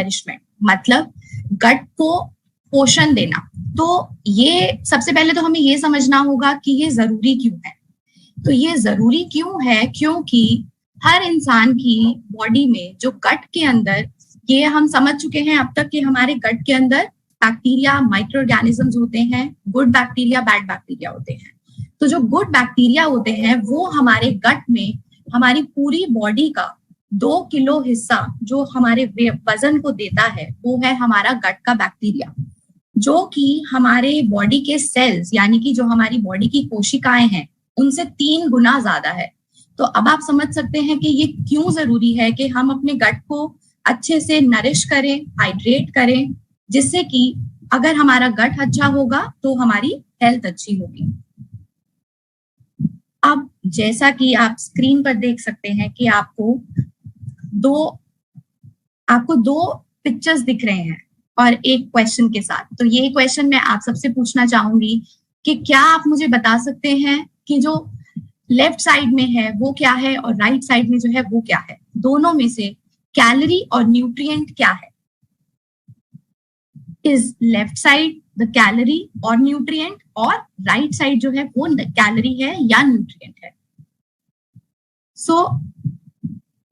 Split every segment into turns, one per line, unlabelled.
Nourishment, मतलब गट को पोषण देना। तो ये सबसे पहले तो हमें ये समझना होगा कि ये जरूरी क्यों है। तो ये जरूरी क्यों है, क्योंकि हर इंसान की बॉडी में जो गट के अंदर, ये हम समझ चुके हैं अब तक कि हमारे गट के अंदर बैक्टीरिया, माइक्रो ऑर्गेनिजम्स होते हैं, गुड बैक्टीरिया, बैड बैक्टीरिया होते हैं। तो जो गुड बैक्टीरिया होते हैं वो हमारे गट में हमारी पूरी बॉडी का 2 किलो हिस्सा जो हमारे वजन को देता है वो है हमारा गट का बैक्टीरिया, जो कि हमारे बॉडी के सेल्स यानी कि जो हमारी बॉडी की कोशिकाएं हैं उनसे 3 गुना ज्यादा है। तो अब आप समझ सकते हैं कि ये क्यों जरूरी है कि हम अपने गट को अच्छे से नरिश करें, हाइड्रेट करें, जिससे कि अगर हमारा गट अच्छा होगा तो हमारी हेल्थ अच्छी होगी। अब जैसा कि आप स्क्रीन पर देख सकते हैं कि आपको दो पिक्चर्स दिख रहे हैं और एक क्वेश्चन के साथ। तो ये क्वेश्चन मैं आप सबसे पूछना चाहूंगी कि क्या आप मुझे बता सकते हैं कि जो लेफ्ट साइड में है वो क्या है और राइट साइड में जो है वो क्या है? दोनों में से कैलोरी और न्यूट्रिएंट क्या है? Is left side the calorie और न्यूट्रिएंट, और राइट साइड जो है वो कैलोरी है या न्यूट्रिएंट है? सो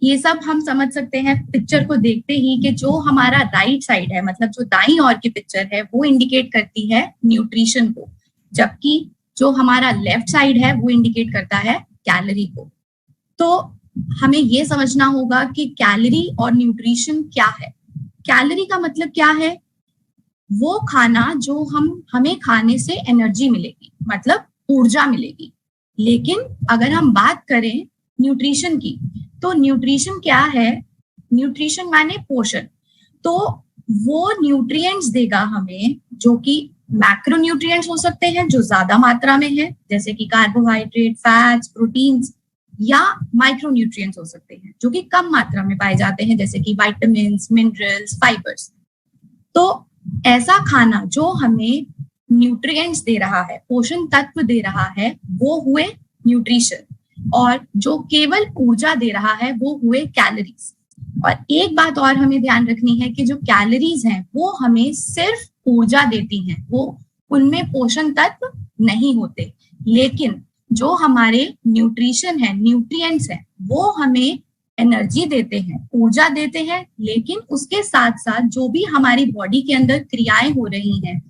ये सब हम समझ सकते हैं पिक्चर को देखते ही कि जो हमारा राइट साइड है, मतलब जो दाईं ओर की पिक्चर है, वो इंडिकेट करती है न्यूट्रिशन को, जबकि जो हमारा लेफ्ट साइड है वो इंडिकेट करता है कैलोरी को। तो हमें ये समझना होगा कि कैलोरी और न्यूट्रिशन क्या है। कैलोरी का मतलब क्या है? वो खाना जो हमें खाने से एनर्जी मिलेगी, मतलब ऊर्जा मिलेगी। लेकिन अगर हम बात करें न्यूट्रिशन की, तो न्यूट्रिशन क्या है? न्यूट्रिशन माने पोषण। तो वो न्यूट्रिएंट्स देगा हमें जो कि मैक्रो न्यूट्रिएंट्स हो सकते हैं जो ज्यादा मात्रा में है, जैसे कि कार्बोहाइड्रेट, फैट्स, प्रोटीन्स, या माइक्रो न्यूट्रिएंट्स हो सकते हैं जो कि कम मात्रा में पाए जाते हैं, जैसे कि विटामिन्स, मिनरल्स, फाइबर्स। तो ऐसा खाना जो हमें न्यूट्रिएंट्स दे रहा है, पोषण तत्व दे रहा है, वो हुए न्यूट्रिशन, और जो केवल ऊर्जा दे रहा है वो हुए कैलोरीज। और एक बात और हमें ध्यान रखनी है कि जो कैलोरीज हैं वो हमें सिर्फ ऊर्जा देती हैं, वो उनमें पोषण तत्व नहीं होते। लेकिन जो हमारे न्यूट्रिशन है, न्यूट्रिएंट्स है, वो हमें एनर्जी देते हैं, ऊर्जा देते हैं, लेकिन उसके साथ साथ जो भी हमारी बॉडी के अंदर क्रियाएं हो रही हैं,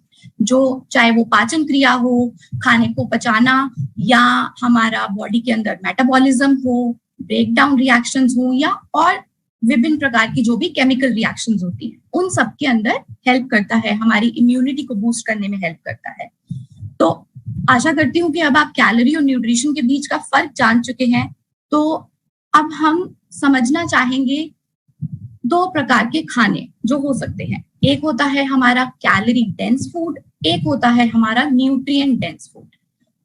जो चाहे वो पाचन क्रिया हो, खाने को पचाना, या हमारा बॉडी के अंदर मेटाबॉलिज्म हो, ब्रेक डाउन रिएक्शंस हो, या और विभिन्न प्रकार की जो भी केमिकल रिएक्शंस होती हैं, उन सब के अंदर हेल्प करता है, हमारी इम्यूनिटी को बूस्ट करने में हेल्प करता है। तो आशा करती हूँ कि अब आप कैलोरी और न्यूट्रिशन के बीच का फर्क जान चुके हैं। तो अब हम समझना चाहेंगे 2 प्रकार के खाने जो हो सकते हैं। एक होता है हमारा कैलोरी डेंस फूड, एक होता है हमारा nutrient dense food.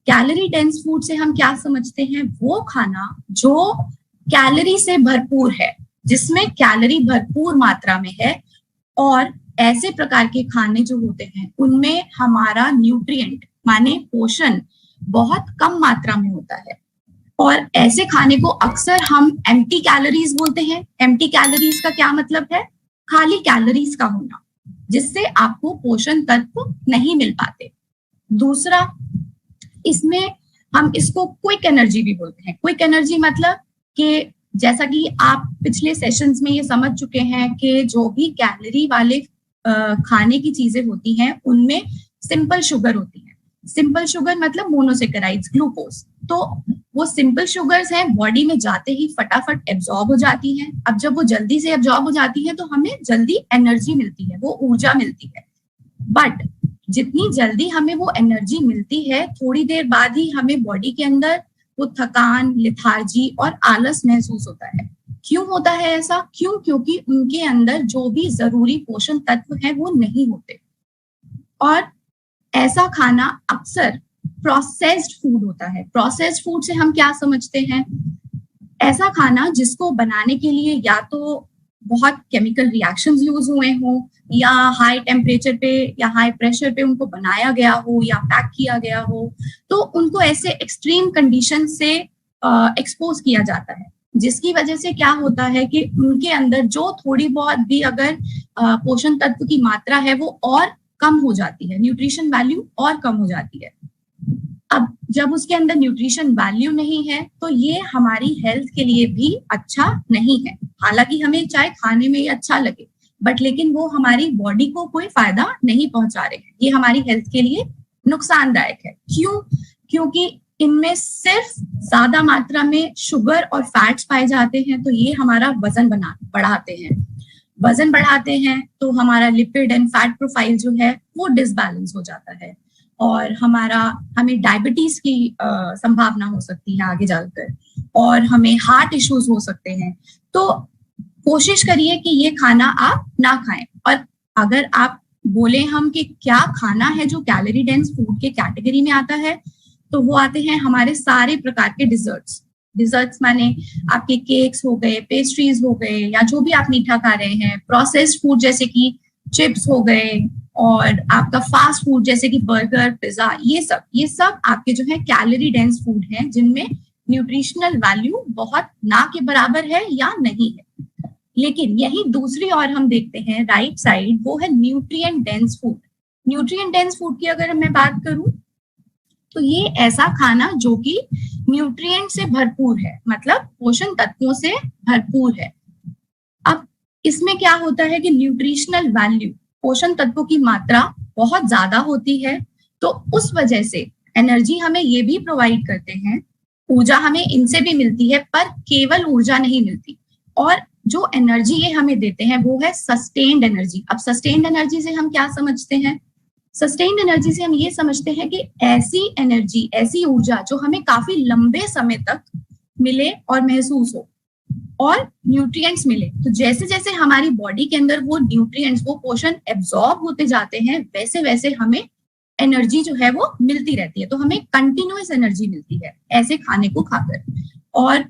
Calorie dense food से हम क्या समझते हैं? वो खाना जो कैलोरी से भरपूर है, जिसमें कैलोरी भरपूर मात्रा में है, और ऐसे प्रकार के खाने जो होते हैं उनमें हमारा न्यूट्रिएंट माने पोषण बहुत कम मात्रा में होता है। और ऐसे खाने को अक्सर हम एम्प्टी कैलोरीज बोलते हैं। एम्प्टी कैलोरीज का क्या मतलब है? खाली कैलोरीज का होना, जिससे आपको पोषण तत्व नहीं मिल पाते। दूसरा, इसमें हम इसको क्विक एनर्जी भी बोलते हैं। क्विक एनर्जी मतलब कि जैसा कि आप पिछले सेशंस में ये समझ चुके हैं कि जो भी कैलोरी वाले खाने की चीजें होती हैं उनमें सिंपल शुगर होती है। सिंपल शुगर मतलब मोनोसेकेराइड्स, ग्लूकोज। तो वो सिंपल शुगर्स हैं, बॉडी में जाते ही फटाफट एब्जॉर्ब हो जाती हैं। अब जब वो जल्दी से एब्जॉर्ब हो जाती है तो हमें जल्दी एनर्जी मिलती है, वो ऊर्जा मिलती है। बट जितनी जल्दी हमें वो एनर्जी मिलती है, थोड़ी देर बाद ही हमें बॉडी के अंदर वो थकान, लिथार्जी और आलस महसूस होता है। क्यों होता है ऐसा? क्योंकि उनके अंदर जो भी जरूरी पोषण तत्व है वो नहीं होते। और ऐसा खाना अक्सर प्रोसेस्ड फूड होता है। प्रोसेस्ड फूड से हम क्या समझते हैं? ऐसा खाना जिसको बनाने के लिए या तो बहुत केमिकल रिएक्शंस यूज हुए हों, या हाई टेम्परेचर पे या हाई प्रेशर पे उनको बनाया गया हो या पैक किया गया हो, तो उनको ऐसे एक्सट्रीम कंडीशन से एक्सपोज किया जाता है। जिसकी वजह से क्या होता है कि उनके अंदर जो थोड़ी बहुत भी अगर पोषण तत्व की मात्रा है वो और कम हो जाती है, न्यूट्रिशन वैल्यू और कम हो जाती है। अब जब उसके अंदर न्यूट्रिशन वैल्यू नहीं है तो ये हमारी हेल्थ के लिए भी अच्छा नहीं है। हालांकि हमें चाहे खाने में ही अच्छा लगे, बट लेकिन वो हमारी बॉडी को कोई फायदा नहीं पहुंचा रहे हैं, ये हमारी हेल्थ के लिए नुकसानदायक है। क्यों? क्योंकि इनमें सिर्फ ज्यादा मात्रा में शुगर और फैट्स पाए जाते हैं, तो ये हमारा वजन बढ़ाते हैं। वजन बढ़ाते हैं तो हमारा लिपिड एंड फैट प्रोफाइल जो है वो डिसबैलेंस हो जाता है, और हमें डायबिटीज की संभावना हो सकती है आगे जाकर, और हमें हार्ट इश्यूज हो सकते हैं। तो कोशिश करिए कि ये खाना आप ना खाएं। और अगर आप बोले हम कि क्या खाना है जो कैलोरी डेंस फूड के कैटेगरी में आता है, तो वो आते हैं हमारे सारे प्रकार के डिजर्ट्स माने आपके केक्स हो गए, पेस्ट्रीज हो गए, या जो भी आप मीठा खा रहे हैं, प्रोसेस्ड फूड जैसे कि चिप्स हो गए, और आपका फास्ट फूड जैसे कि बर्गर, पिज्जा, ये सब आपके जो है कैलोरी डेंस फूड हैं, जिनमें न्यूट्रिशनल वैल्यू बहुत ना के बराबर है या नहीं है। लेकिन यही दूसरी ओर हम देखते हैं राइट साइड, वो है nutrient dense food. Nutrient dense food की अगर मैं बात करूं तो ये ऐसा खाना जो कि न्यूट्रिएंट से भरपूर है, मतलब पोषण तत्वों से भरपूर है। अब इसमें क्या होता है कि न्यूट्रिशनल वैल्यू, पोषण तत्वों की मात्रा बहुत ज्यादा होती है, तो उस वजह से एनर्जी हमें ये भी प्रोवाइड करते हैं, ऊर्जा हमें इनसे भी मिलती है, पर केवल ऊर्जा नहीं मिलती। और जो एनर्जी ये हमें देते हैं वो है सस्टेन्ड एनर्जी। अब सस्टेन्ड एनर्जी से हम क्या समझते हैं? सस्टेन्ड एनर्जी से हम ये समझते हैं कि ऐसी एनर्जी, ऐसी ऊर्जा जो हमें काफी लंबे समय तक मिले और महसूस हो, और न्यूट्रिएंट्स मिले। तो जैसे जैसे हमारी बॉडी के अंदर वो न्यूट्रिएंट्स, वो पोषण एब्जॉर्ब होते जाते हैं, वैसे वैसे हमें एनर्जी जो है वो मिलती रहती है। तो हमें कंटिन्यूअस एनर्जी मिलती है ऐसे खाने को खाकर। और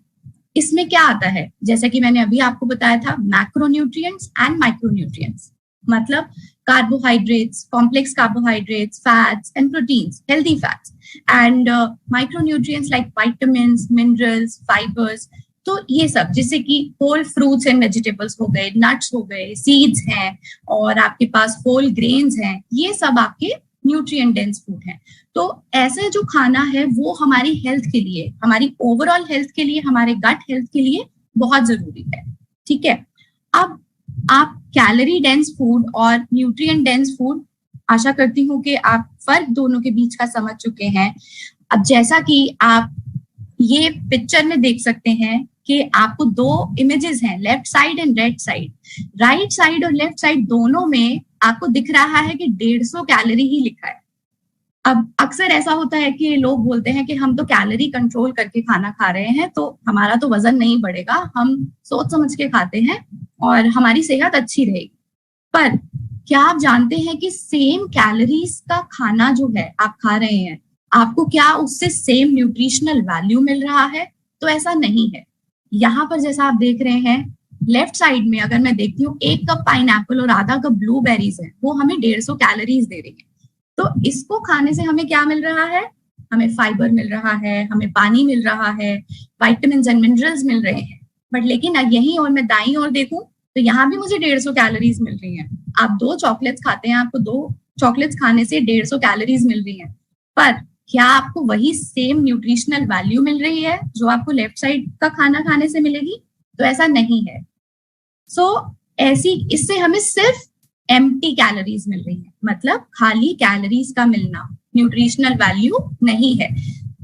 इसमें क्या आता है, जैसा कि मैंने अभी आपको बताया था, मैक्रोन्यूट्रिएंट्स एंड माइक्रोन्यूट्रिएंट्स, मतलब carbohydrates, complex carbohydrates, fats and proteins, healthy fats, and micronutrients like vitamins, minerals, fibers। तो ये सब जैसे कि होल फ्रूट्स एंड वेजिटेबल्स हो गए, नट्स हो गए, सीड्स हैं, और आपके पास होल ग्रेन्स हैं, ये सब आपके न्यूट्रिएंट डेंस फूड हैं। तो ऐसे जो खाना है वो हमारी हेल्थ के लिए, हमारी ओवरऑल हेल्थ के लिए, हमारे गट हेल्थ के लिए बहुत जरूरी है। ठीक है, अब आप कैलोरी डेंस फूड और न्यूट्रिएंट डेंस फूड, आशा करती हूँ कि आप फर्क दोनों के बीच का समझ चुके हैं। अब जैसा कि आप ये पिक्चर में देख सकते हैं कि आपको दो इमेजेस हैं, left side and right side. Right side और लेफ्ट साइड दोनों में आपको दिख रहा है कि 150 कैलोरी ही लिखा है। अब अक्सर ऐसा होता है कि लोग बोलते हैं कि हम तो कैलोरी कंट्रोल करके खाना खा रहे हैं, तो हमारा तो वजन नहीं बढ़ेगा, हम सोच समझ के खाते हैं और हमारी सेहत अच्छी रहेगी। पर क्या आप जानते हैं कि सेम कैलोरीज का खाना जो है आप खा रहे हैं, आपको क्या उससे सेम न्यूट्रिशनल वैल्यू मिल रहा है? तो ऐसा नहीं है। यहाँ पर जैसा आप देख रहे हैं, लेफ्ट साइड में अगर मैं देखती हूँ, 1 कप पाइनएप्पल और आधा कप ब्लूबेरीज है, वो हमें 150 कैलोरीज दे रही है। तो इसको खाने से हमें क्या मिल रहा है? हमें फाइबर मिल रहा है, हमें पानी मिल रहा है, विटामिन्स एंड मिनरल्स मिल रहे हैं। बट लेकिन यहीं और मैं दाईं ओर देखूं तो यहाँ भी मुझे 150 कैलोरीज मिल रही हैं। आप 2 चॉकलेट्स खाते हैं, आपको 2 चॉकलेट्स खाने से 150 कैलोरीज मिल रही हैं, पर क्या आपको वही सेम न्यूट्रिशनल वैल्यू मिल रही है जो आपको लेफ्ट साइड का खाना खाने से मिलेगी? तो ऐसा नहीं है। इससे हमें सिर्फ एम्प्टी कैलोरीज मिल रही है, मतलब खाली कैलोरीज का मिलना, न्यूट्रिशनल वैल्यू नहीं है।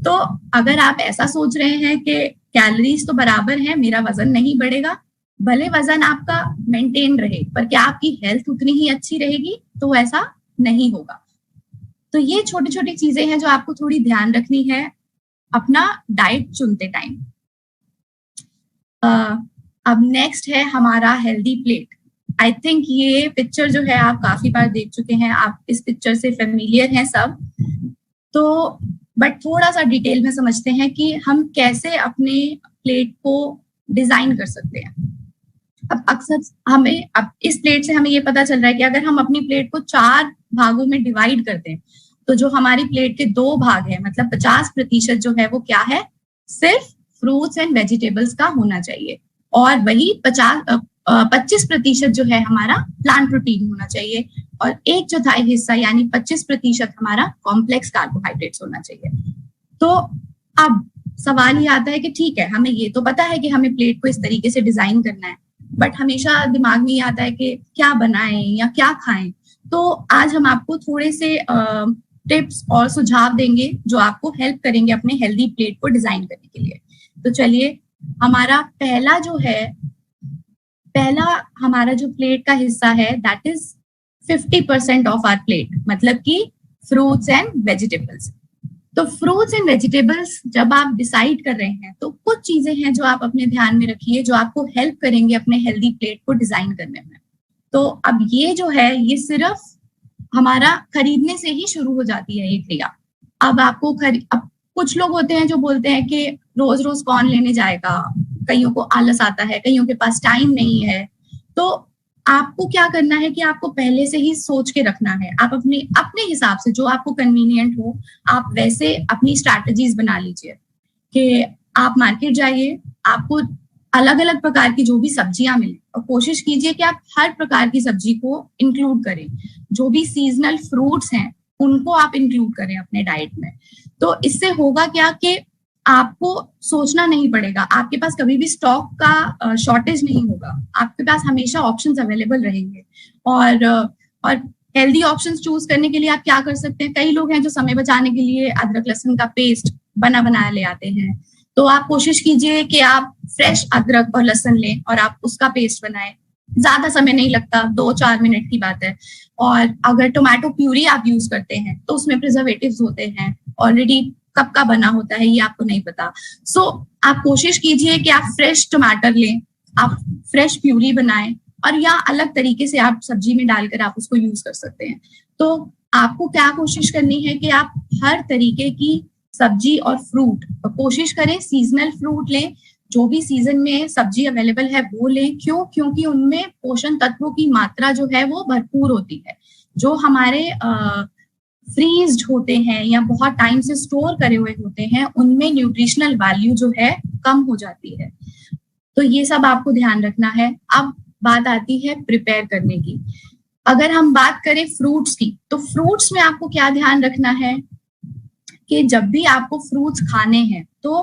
तो अगर आप ऐसा सोच रहे हैं कि कैलोरीज तो बराबर है, मेरा वजन नहीं बढ़ेगा, भले वजन आपका मेंटेन रहे, पर क्या आपकी हेल्थ उतनी ही अच्छी रहेगी? तो ऐसा नहीं होगा। तो ये छोटी छोटी चीजें हैं जो आपको थोड़ी ध्यान रखनी है अपना डाइट चुनते टाइम। अब नेक्स्ट है हमारा हेल्दी प्लेट। आई थिंक ये पिक्चर जो है आप काफी बार देख चुके हैं, आप इस पिक्चर से फेमिलियर हैं सब। तो बट थोड़ा सा डिटेल में समझते हैं कि हम कैसे अपने प्लेट को डिजाइन कर सकते हैं। अब अक्सर अब इस प्लेट से हमें ये पता चल रहा है कि अगर हम अपनी प्लेट को 4 भागों में डिवाइड करते हैं, तो जो हमारी प्लेट के 2 भाग है, मतलब 50% जो है वो क्या है? सिर्फ फ्रूट्स एंड वेजिटेबल्स का होना चाहिए, और वही 25% जो है हमारा प्लांट प्रोटीन होना चाहिए, और 1/4 हिस्सा यानी 25% हमारा कॉम्प्लेक्स कार्बोहाइड्रेट्स होना चाहिए। तो अब सवाल ये आता है कि ठीक है, हमें ये तो पता है कि हमें प्लेट को इस तरीके से डिजाइन करना है, बट हमेशा दिमाग में ये आता है कि क्या बनाएं या क्या खाएं। तो आज हम आपको थोड़े से टिप्स और सुझाव देंगे जो आपको हेल्प करेंगे अपने हेल्दी प्लेट को डिजाइन करने के लिए। तो चलिए, हमारा पहला हमारा जो प्लेट का हिस्सा है that is 50% of our plate, मतलब कि फ्रूट्स एंड वेजिटेबल्स। तो फ्रूट्स एंड वेजिटेबल्स जब आप डिसाइड कर रहे हैं तो कुछ चीजें हैं जो आप अपने ध्यान में रखिए जो आपको हेल्प करेंगे अपने हेल्दी प्लेट को डिजाइन करने में। तो अब ये जो है ये सिर्फ हमारा खरीदने से ही शुरू हो जाती है ये क्रिया। अब आपको अब कुछ लोग होते हैं जो बोलते हैं कि रोज रोज कौन लेने जाएगा, कईयों को आलस आता है, कईयों के पास टाइम नहीं है। तो आपको क्या करना है कि आपको पहले से ही सोच के रखना है, आप अपने हिसाब से जो आपको कन्वीनियंट हो आप वैसे अपनी स्ट्रैटेजीज बना लीजिए कि आप मार्केट जाइए, आपको अलग अलग प्रकार की जो भी सब्जियां मिले और कोशिश कीजिए कि आप हर प्रकार की सब्जी को इंक्लूड करें। जो भी सीजनल फ्रूट्स हैं उनको आप इंक्लूड करें अपने डाइट में। तो इससे होगा क्या कि आपको सोचना नहीं पड़ेगा, आपके पास कभी भी स्टॉक का शॉर्टेज नहीं होगा, आपके पास हमेशा ऑप्शंस अवेलेबल रहेंगे। और हेल्दी ऑप्शंस चूज करने के लिए आप क्या कर सकते हैं, कई लोग हैं जो समय बचाने के लिए अदरक लहसुन का पेस्ट बनाया ले आते हैं। तो आप कोशिश कीजिए कि आप फ्रेश अदरक और लहसुन लें और आप उसका पेस्ट बनाएं। ज्यादा समय नहीं लगता, 2-4 मिनट की बात है। और अगर टोमेटो प्यूरी आप यूज करते हैं तो उसमें प्रिजर्वेटिव्स होते हैं, ऑलरेडी कब का बना होता है ये आपको नहीं पता। सो आप कोशिश कीजिए कि आप फ्रेश टमाटर लें, आप फ्रेश प्यूरी बनाएं, और या अलग तरीके से आप सब्जी में डालकर आप उसको यूज कर सकते हैं। तो आपको क्या कोशिश करनी है कि आप हर तरीके की सब्जी और फ्रूट कोशिश करें, सीजनल फ्रूट लें, जो भी सीजन में सब्जी अवेलेबल है वो लें। क्यों? क्योंकि उनमें पोषण तत्वों की मात्रा जो है वो भरपूर होती है। जो हमारे फ्रीज्ड होते हैं या बहुत टाइम से स्टोर करे हुए होते हैं उनमें न्यूट्रिशनल वैल्यू जो है कम हो जाती है। तो ये सब आपको ध्यान रखना है। अब बात आती है प्रिपेयर करने की। अगर हम बात करें फ्रूट्स की, तो फ्रूट्स में आपको क्या ध्यान रखना है कि जब भी आपको फ्रूट्स खाने हैं तो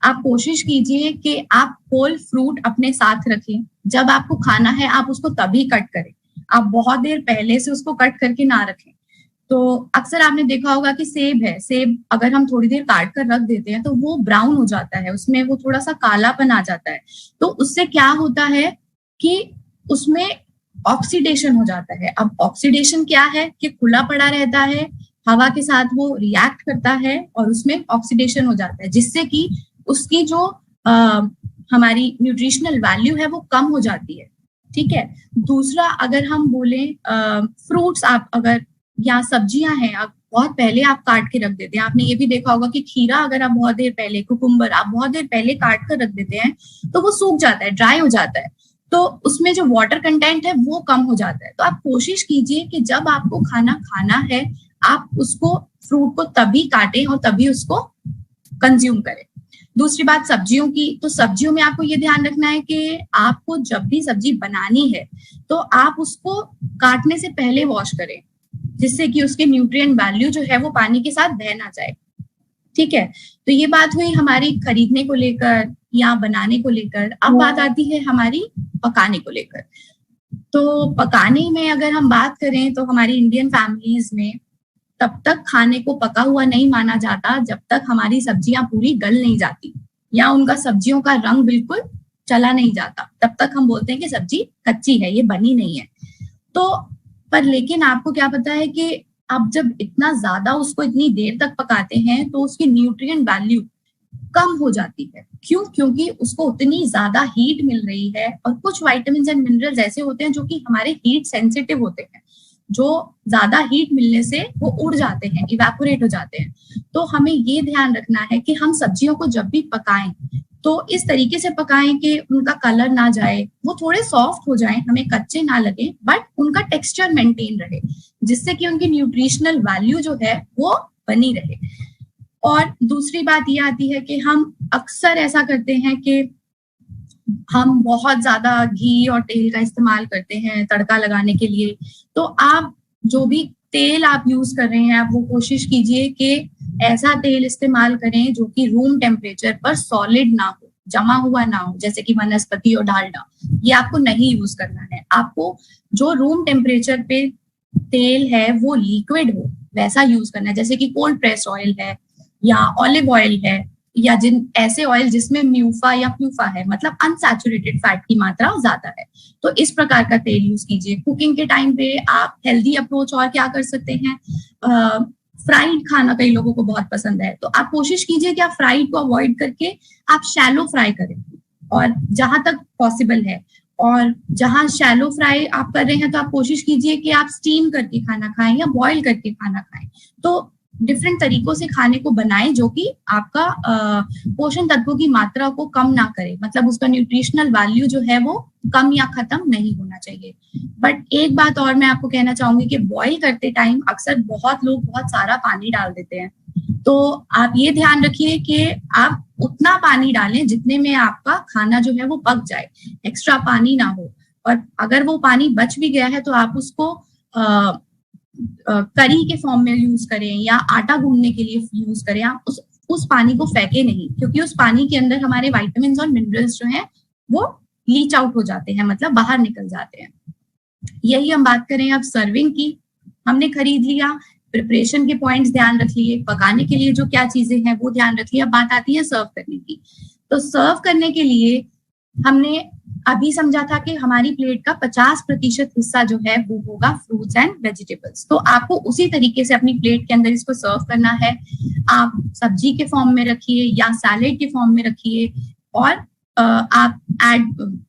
आप कोशिश कीजिए कि आप होल फ्रूट अपने साथ रखें। जब आपको खाना है आप उसको तभी कट करें, आप बहुत देर पहले से उसको कट करके ना रखें। तो अक्सर आपने देखा होगा कि सेब है, सेब अगर हम थोड़ी देर काट कर रख देते हैं तो वो ब्राउन हो जाता है, उसमें वो थोड़ा सा कालापन आ जाता है। तो उससे क्या होता है कि उसमें ऑक्सीडेशन हो जाता है। अब ऑक्सीडेशन क्या है कि खुला पड़ा रहता है, हवा के साथ वो रिएक्ट करता है और उसमें ऑक्सीडेशन हो जाता है, जिससे कि उसकी जो हमारी न्यूट्रिशनल वैल्यू है वो कम हो जाती है। ठीक है। दूसरा, अगर हम बोले फ्रूट्स आप अगर या सब्जियां हैं आप बहुत पहले आप काट के रख देते हैं, आपने ये भी देखा होगा कि खीरा अगर आप बहुत देर पहले, कुकुम्बर आप बहुत देर पहले काट कर रख देते हैं तो वो सूख जाता है, ड्राई हो जाता है, तो उसमें जो वाटर कंटेंट है वो कम हो जाता है। तो आप कोशिश कीजिए कि जब आपको खाना है आप उसको फ्रूट को तभी काटें और तभी उसको कंज्यूम करें। दूसरी बात सब्जियों की, तो सब्जियों में आपको ये ध्यान रखना है कि आपको जब भी सब्जी बनानी है तो आप उसको काटने से पहले वॉश करें, जिससे कि उसके न्यूट्रिएंट वैल्यू जो है वो पानी के साथ बह ना जाए। ठीक है। तो ये बात हुई हमारी खरीदने को लेकर या बनाने को लेकर। अब बात आती है हमारी पकाने को लेकर। तो पकाने में अगर हम बात करें तो हमारी इंडियन फैमिलीज में तब तक खाने को पका हुआ नहीं माना जाता जब तक हमारी सब्जियां पूरी गल नहीं जाती या उनका सब्जियों का रंग बिल्कुल चला नहीं जाता, तब तक हम बोलते हैं कि सब्जी कच्ची है, ये बनी नहीं है। तो पर लेकिन आपको क्या पता है कि आप जब इतना ज्यादा उसको इतनी देर तक पकाते हैं तो उसकी न्यूट्रिएंट वैल्यू कम हो जाती है। क्यों? क्योंकि उसको उतनी ज्यादा हीट मिल रही है, और कुछ विटामिन्स एंड मिनरल्स ऐसे होते हैं जो कि हमारे हीट सेंसिटिव होते हैं, जो ज्यादा हीट मिलने से वो उड़ जाते हैं, इवेपोरेट हो जाते हैं। तो हमें ये ध्यान रखना है कि हम सब्जियों को जब भी पकाएं तो इस तरीके से पकाएं कि उनका कलर ना जाए, वो थोड़े सॉफ्ट हो जाएं, हमें कच्चे ना लगे, बट उनका टेक्सचर मेंटेन रहे, जिससे कि उनकी न्यूट्रिशनल वैल्यू जो है वो बनी रहे। और दूसरी बात ये आती है कि हम अक्सर ऐसा करते हैं कि हम बहुत ज्यादा घी और तेल का इस्तेमाल करते हैं तड़का लगाने के लिए। तो आप जो भी तेल आप यूज कर रहे हैं, आप वो कोशिश कीजिए कि ऐसा तेल इस्तेमाल करें जो कि रूम टेम्परेचर पर सॉलिड ना हो, जमा हुआ ना हो, जैसे कि वनस्पति और डालडा, ये आपको नहीं यूज करना है। आपको जो रूम टेम्परेचर पे तेल है वो लिक्विड हो वैसा यूज करना है, जैसे कि कोल्ड प्रेस ऑयल है या ऑलिव ऑयल है, या जिन ऐसे ऑयल जिसमें म्यूफा या प्यूफा है, मतलब अनसैचुरेटेड फैट की मात्रा ज्यादा है, तो इस प्रकार का तेल यूज कीजिए। कुकिंग के टाइम पे आप हेल्दी अप्रोच और क्या कर सकते हैं, फ्राइड खाना कई लोगों को बहुत पसंद है, तो आप कोशिश कीजिए कि आप फ्राइड को अवॉइड करके आप शैलो फ्राई करें, और जहां तक पॉसिबल है, और जहां शैलो फ्राई आप कर रहे हैं तो आप कोशिश कीजिए कि आप स्टीम करके खाना खाएं या बॉईल करके खाना खाएं। तो डिफरेंट तरीकों से खाने को बनाएं जो कि आपका पोषण तत्वों की मात्रा को कम ना करे, मतलब उसका न्यूट्रिशनल वैल्यू जो है वो कम या खत्म नहीं होना चाहिए। बट एक बात और मैं आपको कहना चाहूंगी कि बॉईल करते टाइम अक्सर बहुत लोग बहुत सारा पानी डाल देते हैं, तो आप ये ध्यान रखिए कि आप उतना पानी डालें जितने में आपका खाना जो है वो पक जाए, एक्स्ट्रा पानी ना हो। और अगर वो पानी बच भी गया है तो आप उसको करी के फॉर्म में यूज करें या आटा गूंदने के लिए यूज करें। आप उस पानी को फेंके नहीं, क्योंकि उस पानी के अंदर हमारे विटामिन और मिनरल्स जो हैं वो लीच आउट हो जाते हैं, मतलब बाहर निकल जाते हैं। यही हम बात करें अब सर्विंग की, हमने खरीद लिया, प्रिपरेशन के पॉइंट्स ध्यान रख लिए, पकाने के लिए जो क्या चीजें हैं वो ध्यान रख लिया, अब बात आती है सर्व करने की। तो सर्व करने के लिए हमने अभी समझा था कि हमारी प्लेट का 50% हिस्सा जो है वो होगा फ्रूट्स एंड वेजिटेबल्स, तो आपको उसी तरीके से अपनी प्लेट के अंदर इसको सर्व करना है। आप सब्जी के फॉर्म में रखिए या सैलेड के फॉर्म में रखिए, और आप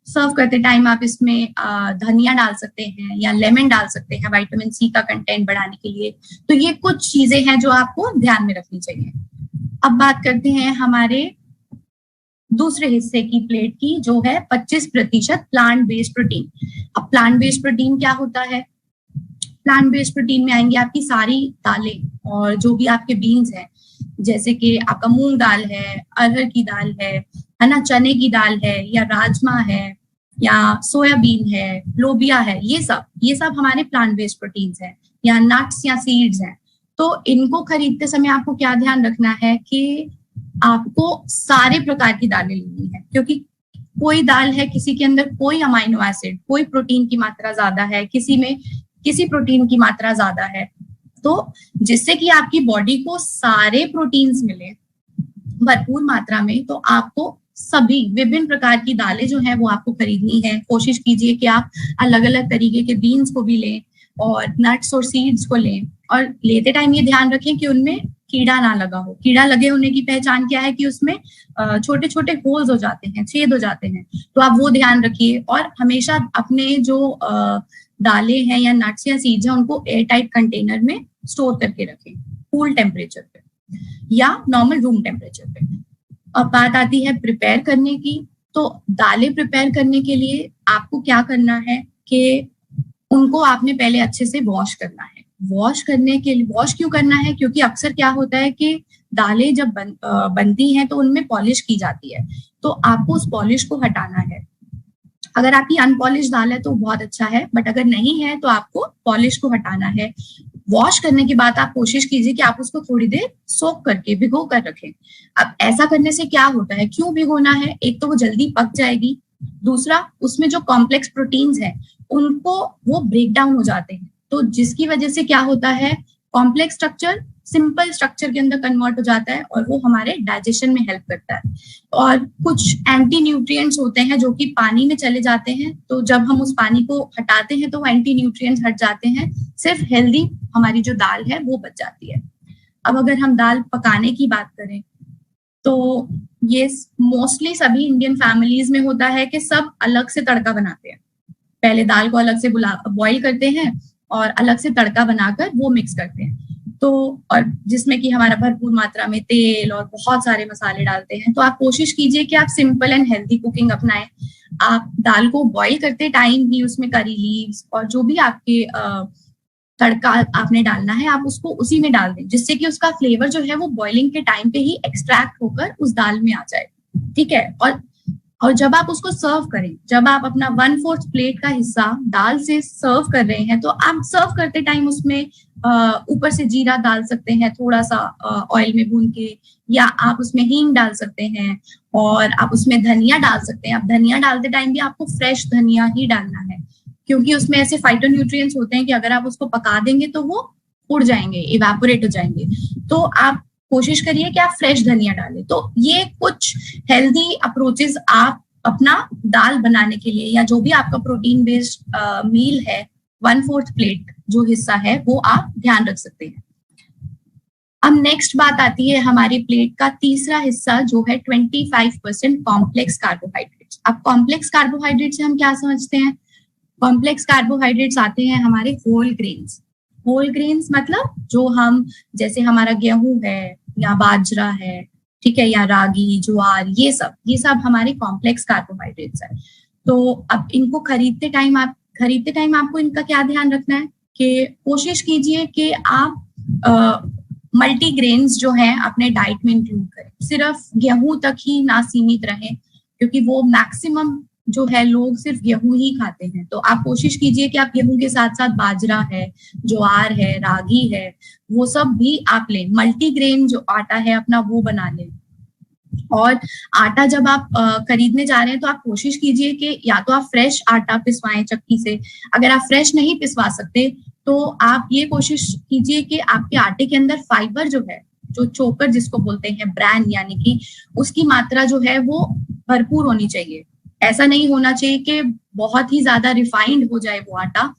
सर्व करते टाइम आप इसमें धनिया डाल सकते हैं या लेमन डाल सकते हैं विटामिन सी का कंटेंट बढ़ाने के लिए। तो ये कुछ चीजें हैं जो आपको ध्यान में रखनी चाहिए। अब बात करते हैं हमारे दूसरे हिस्से की प्लेट की, जो है 25% प्लांट बेस्ड प्रोटीन। अब प्लांट बेस्ड प्रोटीन क्या होता है? प्लांट बेस्ड प्रोटीन में आएंगे आपकी सारी दालें और जो भी आपके बीन्स हैं, जैसे कि आपका मूंग दाल है, अरहर की दाल है ना, चने की दाल है, या राजमा है, या सोयाबीन है, लोबिया है, ये सब हमारे प्लांट बेस्ड प्रोटीन्स हैं, या नट्स या सीड्स हैं। तो इनको खरीदते समय आपको क्या ध्यान रखना है कि आपको सारे प्रकार की दालें लेनी है, क्योंकि कोई दाल है किसी के अंदर कोई अमाइनो एसिड, कोई प्रोटीन की मात्रा ज्यादा है, किसी में किसी प्रोटीन की मात्रा ज्यादा है, तो जिससे कि आपकी बॉडी को सारे प्रोटीन्स मिले भरपूर मात्रा में, तो आपको सभी विभिन्न प्रकार की दालें जो है वो आपको खरीदनी है। कोशिश कीजिए कि आप अलग अलग तरीके के बीन्स को भी लें और नट्स और सीड्स को लें, और लेते टाइम ये ध्यान रखें कि उनमें कीड़ा ना लगा हो। कीड़ा लगे होने की पहचान क्या है कि उसमें छोटे छोटे होल्स हो जाते हैं, छेद हो जाते हैं, तो आप वो ध्यान रखिए। और हमेशा अपने जो दालें हैं या नट्स या सीड्स हैं उनको एयर टाइट कंटेनर में स्टोर करके रखें, कूल टेम्परेचर पे या नॉर्मल रूम टेम्परेचर पे। अब बात आती है प्रिपेयर करने की। तो दालें प्रिपेयर करने के लिए आपको क्या करना है कि उनको आपने पहले अच्छे से वॉश करना है। वॉश करने के लिए, वॉश क्यों करना है? क्योंकि अक्सर क्या होता है कि दालें जब बनती हैं तो उनमें पॉलिश की जाती है, तो आपको उस पॉलिश को हटाना है। अगर आपकी अनपॉलिश दाल है तो बहुत अच्छा है, बट अगर नहीं है तो आपको पॉलिश को हटाना है। वॉश करने के बाद आप कोशिश कीजिए कि आप उसको थोड़ी देर सोक करके भिगो कर रखें। अब ऐसा करने से क्या होता है, क्यों भिगोना है? एक तो वो जल्दी पक जाएगी, दूसरा उसमें जो कॉम्प्लेक्स प्रोटीन्स हैं उनको वो ब्रेक डाउन हो जाते हैं, तो जिसकी वजह से क्या होता है, कॉम्प्लेक्स स्ट्रक्चर सिंपल स्ट्रक्चर के अंदर कन्वर्ट हो जाता है और वो हमारे डाइजेशन में हेल्प करता है। और कुछ एंटी न्यूट्रिएंट्स होते हैं जो कि पानी में चले जाते हैं, तो जब हम उस पानी को हटाते हैं तो वो एंटी न्यूट्रिएंट्स हट जाते हैं, सिर्फ हेल्दी हमारी जो दाल है वो बच जाती है। अब अगर हम दाल पकाने की बात करें तो ये मोस्टली सभी इंडियन फैमिलीज में होता है कि सब अलग से तड़का बनाते हैं। पहले दाल को अलग से बॉईल करते हैं और अलग से तड़का बनाकर वो मिक्स करते हैं, तो और जिसमें कि हमारा भरपूर मात्रा में तेल और बहुत सारे मसाले डालते हैं। तो आप कोशिश कीजिए कि आप सिंपल एंड हेल्दी कुकिंग अपनाएं। आप दाल को बॉईल करते टाइम ही उसमें करी लीव्स और जो भी आपके तड़का आपने डालना है, आप उसको उसी में डाल दें, जिससे कि उसका फ्लेवर जो है वो बॉइलिंग के टाइम पे ही एक्सट्रैक्ट होकर उस दाल में आ जाए, ठीक है। और जब आप उसको सर्व करें, जब आप अपना 1/4 प्लेट का हिस्सा दाल से सर्व कर रहे हैं, तो आप सर्व करते टाइम उसमें ऊपर से जीरा डाल सकते हैं थोड़ा सा ऑयल में भून के, या आप उसमें हींग डाल सकते हैं, और आप उसमें धनिया डाल सकते हैं। आप धनिया डालते टाइम भी आपको फ्रेश धनिया ही डालना है, क्योंकि उसमें ऐसे फाइटोन्यूट्रिएंट्स होते हैं कि अगर आप उसको पका देंगे तो वो उड़ जाएंगे, इवेपोरेट हो जाएंगे। तो आप कोशिश करिए कि आप फ्रेश धनिया डालें। तो ये कुछ हेल्दी अप्रोचेस आप अपना दाल बनाने के लिए, या जो भी आपका प्रोटीन बेस्ड मील है, 1/4 प्लेट जो हिस्सा है वो आप ध्यान रख सकते हैं। अब नेक्स्ट बात आती है हमारी प्लेट का तीसरा हिस्सा, जो है 25% कॉम्प्लेक्स कार्बोहाइड्रेट्स। अब कॉम्प्लेक्स कार्बोहाइड्रेट से हम क्या समझते हैं? कॉम्प्लेक्स कार्बोहाइड्रेट्स आते हैं हमारे होल ग्रेन्स। होल ग्रेन्स मतलब जो हम, जैसे हमारा गेहूं है या बाजरा है, ठीक है, या रागी, ज्वार, ये सब हमारे कॉम्प्लेक्स कार्बोहाइड्रेट्स है। तो अब इनको खरीदते टाइम आपको इनका क्या ध्यान रखना है कि कोशिश कीजिए कि आप मल्टीग्रेन्स जो है अपने डाइट में इंक्लूड करें। सिर्फ गेहूं तक ही ना सीमित रहें, क्योंकि वो मैक्सिमम जो है लोग सिर्फ गेहूं ही खाते हैं। तो आप कोशिश कीजिए कि आप गेहूं के साथ साथ बाजरा है, ज्वार है, रागी है, वो सब भी आप लें। मल्टीग्रेन जो आटा है अपना वो बना लें। और आटा जब आप खरीदने जा रहे हैं तो आप कोशिश कीजिए कि या तो आप फ्रेश आटा पिसवाएं चक्की से। अगर आप फ्रेश नहीं पिसवा सकते तो आप ये कोशिश कीजिए कि आपके आटे के अंदर फाइबर जो है, जो चोकर जिसको बोलते हैं, ब्रैन, यानी कि उसकी मात्रा जो है वो भरपूर होनी चाहिए। ऐसा नहीं होना चाहिए कि बहुत ही ज्यादा रिफाइंड हो जाए वो आटा,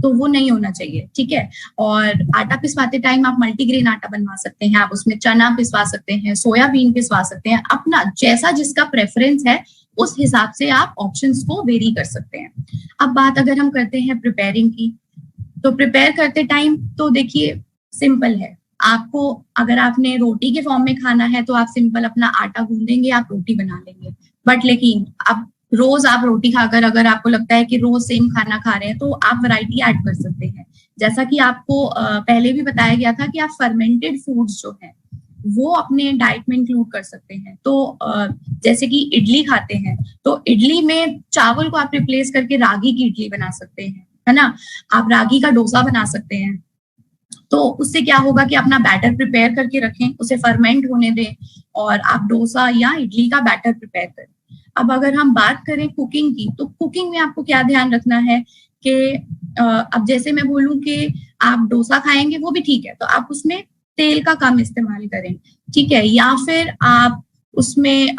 तो वो नहीं होना चाहिए, ठीक है। और आटा पिसवाते टाइम आप मल्टीग्रेन आटा बनवा सकते हैं, आप उसमें चना पिसवा सकते हैं, सोयाबीन पिसवा सकते हैं, अपना जैसा जिसका प्रेफरेंस है उस हिसाब से आप ऑप्शंस को वेरी कर सकते हैं। अब बात अगर हम करते हैं प्रिपेयरिंग की, तो प्रिपेयर करते टाइम तो देखिए सिंपल है। आपको अगर आपने रोटी के फॉर्म में खाना है तो आप सिंपल अपना आटा गूंदेंगे, आप रोटी बना लेंगे। बट लेकिन अब रोज आप रोटी खाकर अगर आपको लगता है कि रोज सेम खाना खा रहे हैं तो आप वैरायटी ऐड कर सकते हैं। जैसा कि आपको पहले भी बताया गया था कि आप फर्मेंटेड फूड्स जो है वो अपने डाइट में इंक्लूड कर सकते हैं। तो जैसे कि इडली खाते हैं तो इडली में चावल को आप रिप्लेस करके रागी की इडली बना सकते हैं, है ना। आप रागी का डोसा बना सकते हैं। तो उससे क्या होगा कि अपना बैटर प्रिपेयर करके रखें, उसे फर्मेंट होने दें और आप डोसा या इडली का बैटर प्रिपेयर करें। अब अगर हम बात करें कुकिंग की, तो कुकिंग में आपको क्या ध्यान रखना है कि अब जैसे मैं बोलूं कि आप डोसा खाएंगे वो भी ठीक है, तो आप उसमें तेल का कम इस्तेमाल करें, ठीक है। या फिर आप उसमें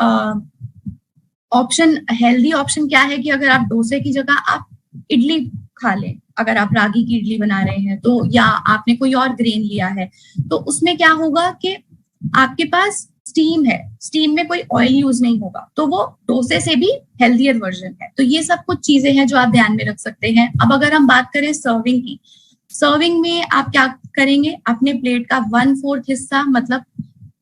ऑप्शन, हेल्दी ऑप्शन क्या है कि अगर आप डोसे की जगह आप इडली खा लें, अगर आप रागी की इडली बना रहे हैं तो, या आपने कोई और ग्रेन लिया है तो उसमें क्या होगा कि आपके पास स्टीम है, स्टीम में कोई ऑयल यूज नहीं होगा, तो वो डोसे से भी हेल्दियर वर्जन है। तो ये सब कुछ चीजें हैं जो आप ध्यान में रख सकते हैं। अब अगर हम बात करें सर्विंग की, सर्विंग में आप क्या करेंगे, अपने प्लेट का 1/4 हिस्सा, मतलब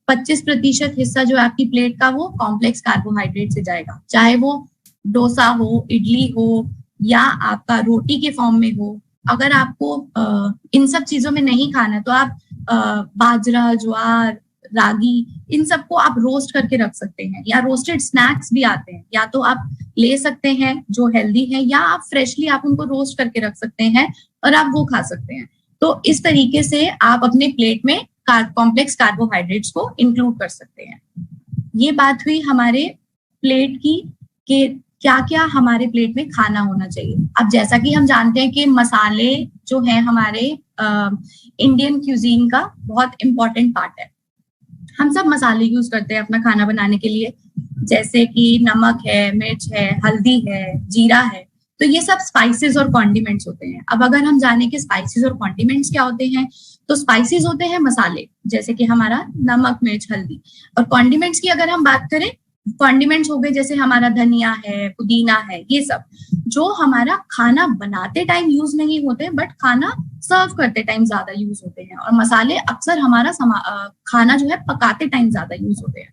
25% हिस्सा जो आपकी प्लेट का वो कॉम्प्लेक्स कार्बोहाइड्रेट से जाएगा, चाहे वो डोसा हो, इडली हो, या आपका रोटी के फॉर्म में हो। अगर आपको इन सब चीजों में नहीं खाना है तो आप बाजरा, ज्वार, रागी, इन सबको आप रोस्ट करके रख सकते हैं, या रोस्टेड स्नैक्स भी आते हैं, या तो आप ले सकते हैं जो हेल्दी है, या आप फ्रेशली आप उनको रोस्ट करके रख सकते हैं और आप वो खा सकते हैं। तो इस तरीके से आप अपने प्लेट में कॉम्प्लेक्स कार्बोहाइड्रेट्स को इंक्लूड कर सकते हैं। ये बात हुई हमारे प्लेट की कि क्या क्या हमारे प्लेट में खाना होना चाहिए। अब जैसा कि हम जानते हैं कि मसाले जो हैं हमारे इंडियन क्यूजीन का बहुत इंपॉर्टेंट पार्ट है। हम सब मसाले यूज करते हैं अपना खाना बनाने के लिए, जैसे कि नमक है, मिर्च है, हल्दी है, जीरा है, तो ये सब स्पाइसेस और कॉन्डिमेंट्स होते हैं। अब अगर हम जाने कि स्पाइसेस और कॉन्डिमेंट्स क्या होते हैं, तो स्पाइसेस होते हैं मसाले, जैसे कि हमारा नमक, मिर्च, हल्दी। और कॉन्डिमेंट्स की अगर हम बात करें, कॉन्डिमेंट्स हो गए जैसे हमारा धनिया है, पुदीना है, ये सब जो हमारा खाना बनाते टाइम यूज नहीं होते बट खाना सर्व करते टाइम ज्यादा यूज होते हैं। और मसाले अक्सर हमारा खाना जो है पकाते टाइम ज्यादा यूज होते हैं।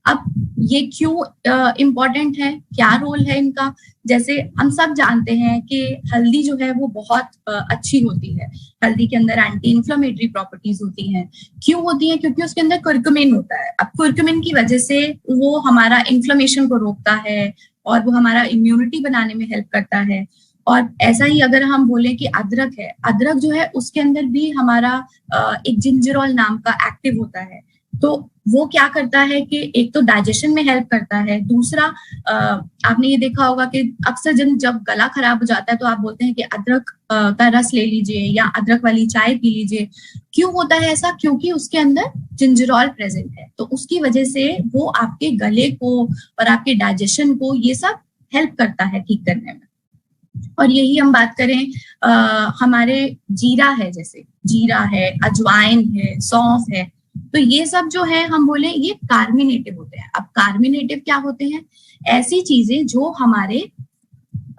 अब ये क्यों इम्पोर्टेंट है, क्या रोल है इनका? जैसे हम सब जानते हैं कि हल्दी जो है वो बहुत अच्छी होती है। हल्दी के अंदर एंटी इन्फ्लेमेटरी प्रॉपर्टीज होती हैं। क्यों होती हैं? क्योंकि उसके अंदर कुर्कुमिन होता है। अब कुर्कुमिन की वजह से वो हमारा इन्फ्लेमेशन को रोकता है और वो हमारा इम्यूनिटी बनाने में हेल्प करता है। और ऐसा ही अगर हम बोले कि अदरक है, अदरक जो है उसके अंदर भी हमारा एक जिंजरॉल नाम का एक्टिव होता है। तो वो क्या करता है कि एक तो डाइजेशन में हेल्प करता है, दूसरा आपने ये देखा होगा कि अक्सर जब गला खराब हो जाता है तो आप बोलते हैं कि अदरक का रस ले लीजिए या अदरक वाली चाय पी लीजिए। क्यों होता है ऐसा? क्योंकि उसके अंदर जिंजरॉल प्रेजेंट है, तो उसकी वजह से वो आपके गले को और आपके डाइजेशन को ये सब हेल्प करता है ठीक करने में। और यही हम बात करें हमारे जीरा है, जैसे जीरा है, अजवाइन है, सौंफ है, तो ये सब जो है हम बोले ये कार्मिनेटिव होते हैं। अब कार्मिनेटिव क्या होते हैं? ऐसी चीजें जो हमारे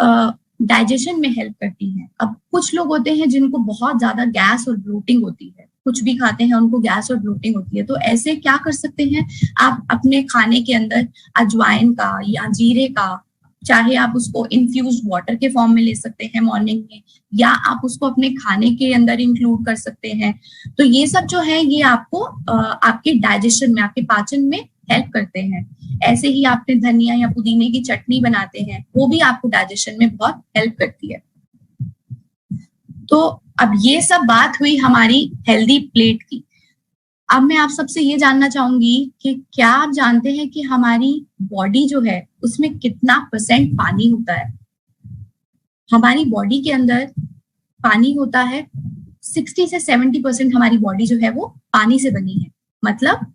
डाइजेशन में हेल्प करती हैं। अब कुछ लोग होते हैं जिनको बहुत ज्यादा गैस और ब्लोटिंग होती है, कुछ भी खाते हैं उनको गैस और ब्लोटिंग होती है, तो ऐसे क्या कर सकते हैं आप अपने खाने के अंदर अजवाइन का या जीरे का, चाहे आप उसको इन्फ्यूज वाटर के फॉर्म में ले सकते हैं मॉर्निंग में, या आप उसको अपने खाने के अंदर इंक्लूड कर सकते हैं। तो ये सब जो है ये आपको आपके डाइजेशन में, आपके पाचन में हेल्प करते हैं। ऐसे ही आपने धनिया या पुदीने की चटनी बनाते हैं, वो भी आपको डाइजेशन में बहुत हेल्प करती है। तो अब ये सब बात हुई हमारी हेल्दी प्लेट की। अब मैं आप सबसे ये जानना चाहूंगी कि क्या आप जानते हैं कि हमारी बॉडी जो है उसमें कितना % पानी होता है? हमारी बॉडी के अंदर पानी होता है 60 से 70% हमारी बॉडी जो है वो पानी से बनी है। मतलब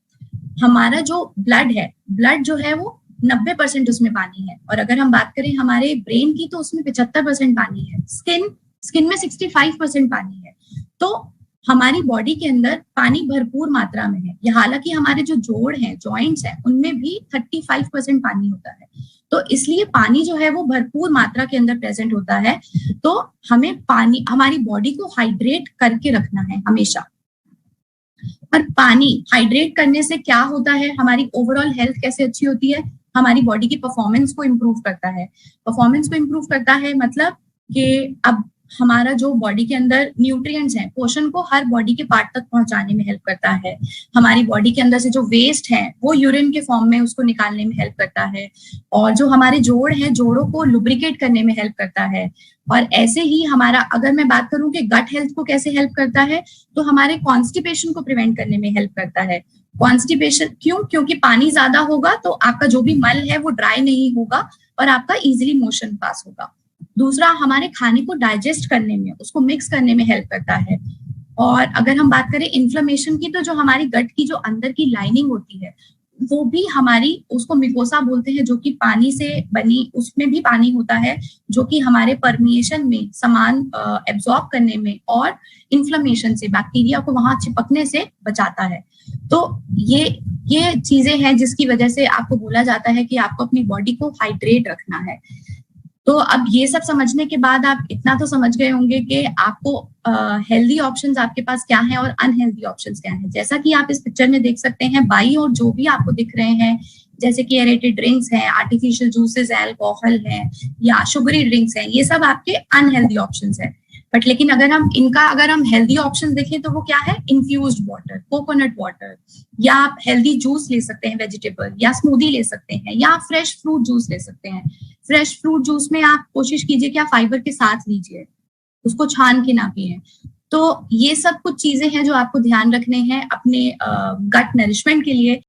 हमारा जो ब्लड है, ब्लड जो है वो 90% उसमें पानी है। और अगर हम बात करें हमारे ब्रेन की तो उसमें 75% पानी है। स्किन में 65% पानी है। तो हमारी बॉडी के अंदर पानी भरपूर मात्रा में है। हालांकि हमारे जो जोड़ हैं, जॉइंट्स हैं, उनमें भी 35% पानी होता है। तो इसलिए पानी जो है वो भरपूर मात्रा के अंदर प्रेजेंट होता है। तो हमें पानी, हमारी बॉडी को हाइड्रेट करके रखना है हमेशा। पर पानी हाइड्रेट करने से क्या होता है? हमारी ओवरऑल हेल्थ कैसे अच्छी होती है? हमारी बॉडी की परफॉर्मेंस को इम्प्रूव करता है। परफॉर्मेंस को इम्प्रूव करता है मतलब कि अब हमारा जो बॉडी के अंदर न्यूट्रिएंट्स हैं, पोषण को हर बॉडी के पार्ट तक पहुंचाने में हेल्प करता है। हमारी बॉडी के अंदर से जो वेस्ट है वो यूरिन के फॉर्म में उसको निकालने में हेल्प करता है। और जो हमारे जोड़ हैं, जोड़ों को लुब्रिकेट करने में हेल्प करता है। और ऐसे ही हमारा, अगर मैं बात करूं कि गट हेल्थ को कैसे हेल्प करता है, तो हमारे कॉन्स्टिपेशन को प्रिवेंट करने में हेल्प करता है। कॉन्स्टिपेशन क्यों? क्योंकि पानी ज्यादा होगा तो आपका जो भी मल है वो ड्राई नहीं होगा और आपका इजिली मोशन पास होगा। दूसरा, हमारे खाने को डाइजेस्ट करने में, उसको मिक्स करने में हेल्प करता है। और अगर हम बात करें इन्फ्लेमेशन की, तो जो हमारी गट की जो अंदर की लाइनिंग होती है वो भी हमारी, उसको मिकोसा बोलते हैं, जो कि पानी से बनी, उसमें भी पानी होता है, जो कि हमारे परमिएशन में, सामान एब्जॉर्ब करने में और इन्फ्लेमेशन से, बैक्टीरिया को वहां चिपकने से बचाता है। तो ये चीजें हैं जिसकी वजह से आपको बोला जाता है कि आपको अपनी बॉडी को हाइड्रेट रखना है। तो अब ये सब समझने के बाद आप इतना तो समझ गए होंगे कि आपको हेल्दी ऑप्शंस आपके पास क्या हैं और अनहेल्दी ऑप्शंस क्या हैं। जैसा कि आप इस पिक्चर में देख सकते हैं, बाई और जो भी आपको दिख रहे हैं, जैसे कि एरेटेड ड्रिंक्स हैं, आर्टिफिशियल जूसेस हैं, अल्कोहल हैं या शुगरी ड्रिंक्स हैं, ये सब आपके अनहेल्दी ऑप्शंस हैं। बट लेकिन अगर हम हेल्दी ऑप्शंस देखें तो वो क्या है? इन्फ्यूज्ड वाटर, कोकोनट वाटर, या आप हेल्दी जूस ले सकते हैं वेजिटेबल, या स्मूदी ले सकते हैं, या आप फ्रेश फ्रूट जूस ले सकते हैं। फ्रेश फ्रूट जूस में आप कोशिश कीजिए कि आप फाइबर के साथ लीजिए, उसको छान के ना पिए। तो ये सब कुछ चीजें हैं जो आपको ध्यान रखने हैं अपने गट नरिशमेंट के लिए।